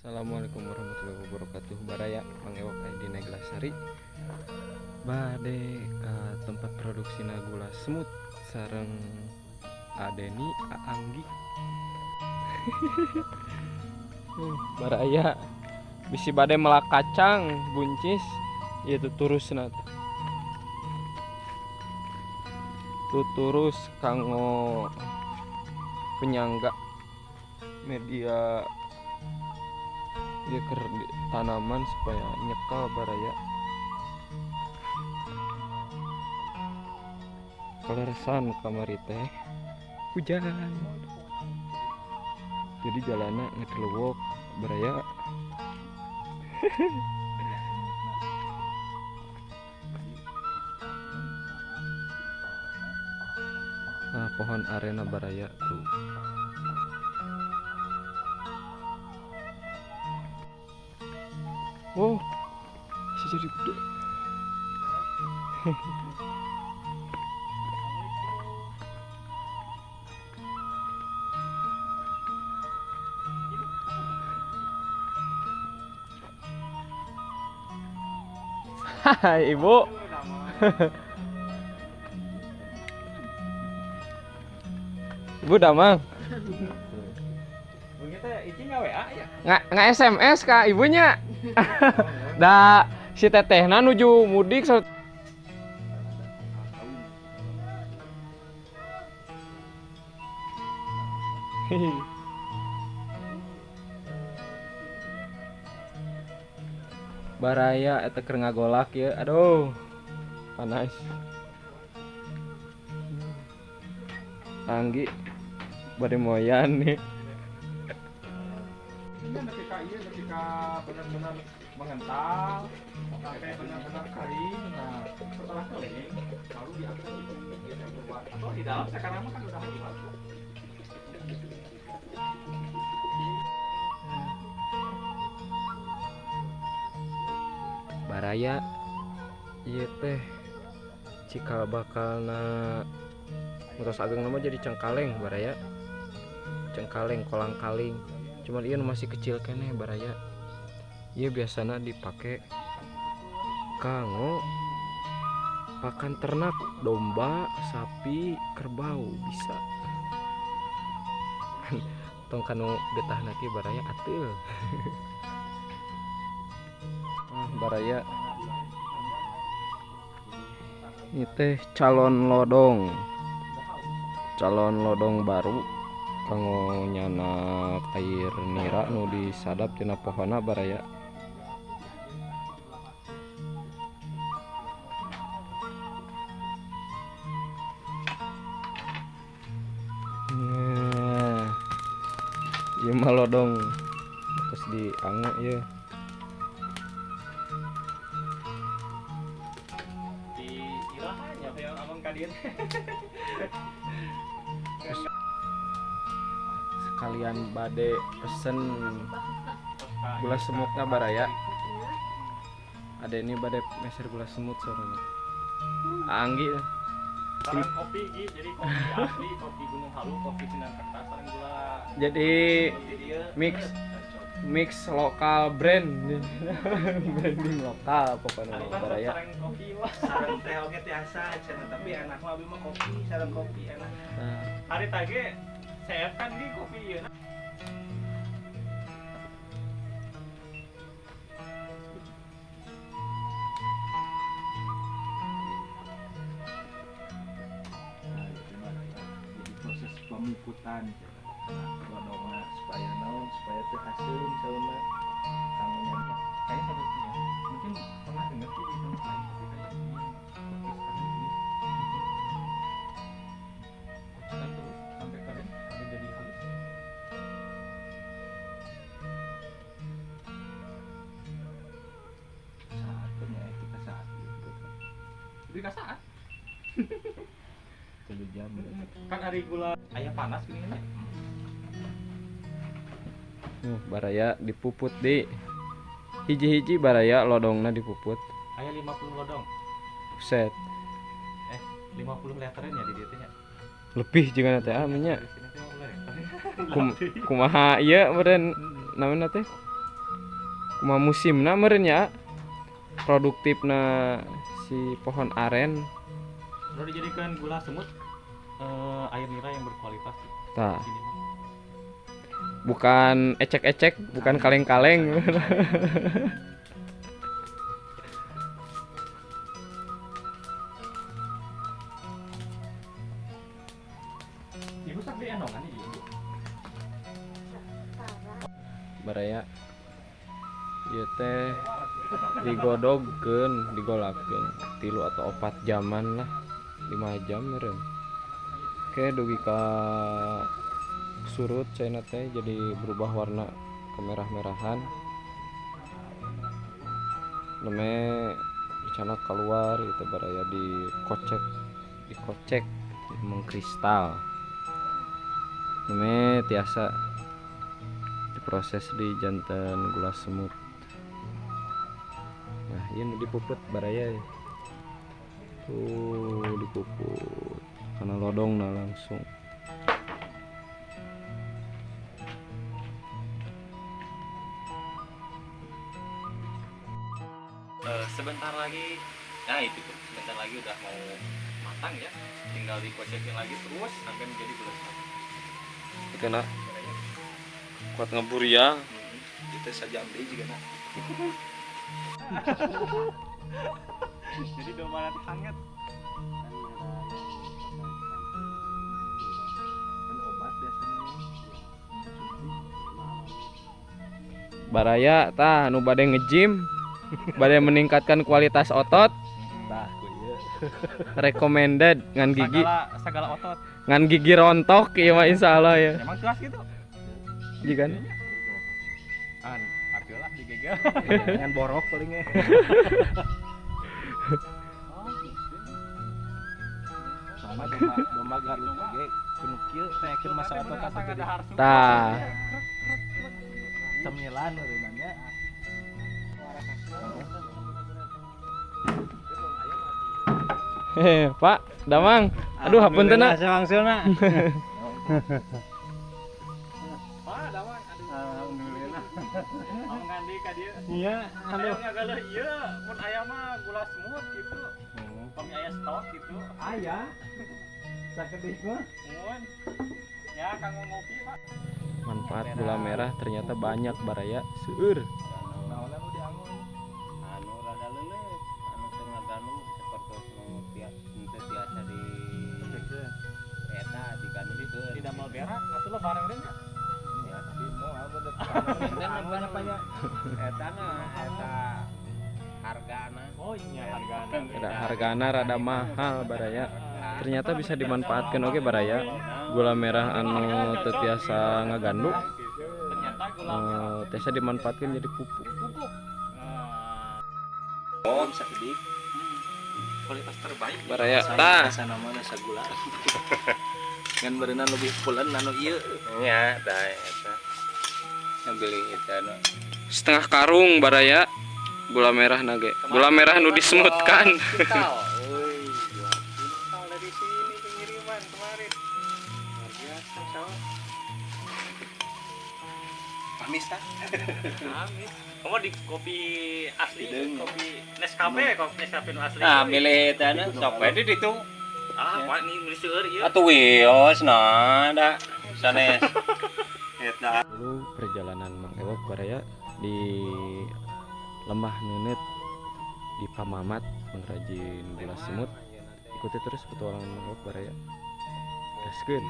Assalamualaikum warahmatullahi wabarakatuh. Baraya mangewok di Neglasari bade ka tempat produksi gula semut sareng Adeni Aanggi. Baraya bisi bade melak kacang buncis ieu tuturusna tuturus kanggo penyangga media dia ker tanaman supaya nyekal baraya kaleresan kamari teh hujan jadi jalana ngetelewok baraya. Nah pohon arena baraya tuh oh bisa jadi gede. Hai ibu. Ibu damang nggak SMS kak ibunya. Da si tetehna nuju mudik so. Baraya eta keur ngagolak ya. Aduh. Panas. Anggi bade moyan nih. Ketika benar-benar mengental sampai benar-benar kering, nah setelah kering baru diangkat keluar atau di dalam sekarang kan udah keluar. Baraya ieu teh cikal bakalna ngeros ageng nama jadi cengkaleng baraya. Cengkaleng kolang kaling. Cuman ieu masih kecil keneh baraya. Ieu biasana dipake kanggo pakan ternak domba, sapi, kerbau bisa. Tong kanu getahna kieu baraya atuh. Baraya ini teh calon lodong baru kanggo nyanak air nira nu disadap tina pohona baraya. Nah, ieu mah lodong terus diango ieu. Sekalian bade pesen gula semutnya baraya. Ada ini bade meser gula semut sorenya. Anggi Sarang kopi jadi kopi asli, kopi Gunung Halu, kopi Sinar Kertas, sarang gula. Jadi mix lokal brand. Branding lokal pokoknya baraya. Sarang kopi wah, sarang teh oge tiasa cenah tapi enak mah abdi mah kopi, sarang kopi enak. Nah, Hari tage saya kan di kopi ieu. Proses pemuputan lodongna supaya naon supaya teu haseum sauna kanggo nya kayak satunya mungkin pernah dengar sih di tempat lain tapi kayak satu sampai kering sampai jadi halus saatnya kita saat itu jadi saat 7 jam kan hari gula ayam panas gini nya baraya dipuput di hiji-hiji baraya lodongna dipuput. aya 50 lodong Set 50 literan ya di dieu teh nya lebih juga teh nya. di sini teh mulai Kumaha ieu meureun namanya teh Kuma musimna meureun nya produktifna si pohon aren. Lalu dijadikan gula semut air nira yang berkualitas. Tah, Ini mah. bukan ecek-ecek, bukan kaleng-kaleng. Ibu sak di endongan ieu. Baraya ieu teh digodogkeun, digolakeun 3 atau 4 jaman lah. 5 jam meureun. Oke, dugi ka surut cenah teh jadi berubah warna kemerah-merahan. Neme dicana keluar gitu baraya dikocek mengkristal. Neme tiasa diproses di janten gula semut. Nah, ini dipuput baraya. Tuh dipuput karena lodongna langsung. Sebentar lagi, nah itu tuh, sebentar lagi udah mau matang ya, tinggal dikocekin lagi terus sampai menjadi gula semut. Kena kuat ngebur ya. Itu saja ambil juga nak. Jadi domba nanti hangat. Kan obat biasanya. Baraya tah nu bade nge-gym, bade meningkatkan kualitas otot, Tah, ku ieu. recommended ngan gigi, Segala otot. ngan gigi rontok ieu mah insyaallah ya. Emang kelas gitu? Jigan. Artiolah digegel. Dengan borok palingnya. Sama domba Garut ge kudu kieu naekeun masa otot atuh gede. Tah. Cemilan meureunnya. Heh, Pak, Damang. Aduh, hapunten na. Sewangsulna. Pak, dawan aduh. Alhamdulillah. Mau ngandi ka dieu. Iya, Aduh ngageuleh ieu, mun aya mah gula semut gitu. Kami aya stok gitu. Aya. Sakedih mah. Mun. Ya, kanggo ngopi, Pak. Manfaat gula merah ternyata banyak baraya. Seueur. Naon anu diangun? Anu rada leuleut, anu teu ngaganu seperti nu tiasa di eta digandungkeun. Di damel berak atuh lah bareng reun ya. Ya, tapi mau apa deh. Dan apanya? Eta na eta hargana. Oh iya, hargana. Ada hargana rada mahal baraya. Ternyata bisa dimanfaatkan oke baraya. Gula merah anu teu tiasa ngagandung Ternyata gula merah tiasa dimanfaatkan jadi pupuk. pupuk. Oh, sakedih. Kualitas terbaik. Baraya tah. Sana mana sagula. Ngan berenang lebih pulen anu ieu. Nya tah eta. Beli eta anu. Setengah karung baraya gula merah nage. Gula merah nu disemutkan. Kintal. Woi, 2 kintal dari sini pengiriman kemarin. Luar biasa, sama. Amis tah. Amis. Kamu di kopi asli, Deung. kopi Nescafe, kopi Nescafe nu asli. Nah, milih eta anu sok we di ditu. Ah, Pak ini beli seueur ieu. Atuh wios nah da sanes. Eta. Dulu perjalanan Mang Ewok baraya di Lembah Neunit di Pamamat pengrajin gula semut. Ikuti terus petualangan Mang Ewok baraya. Gaskeun.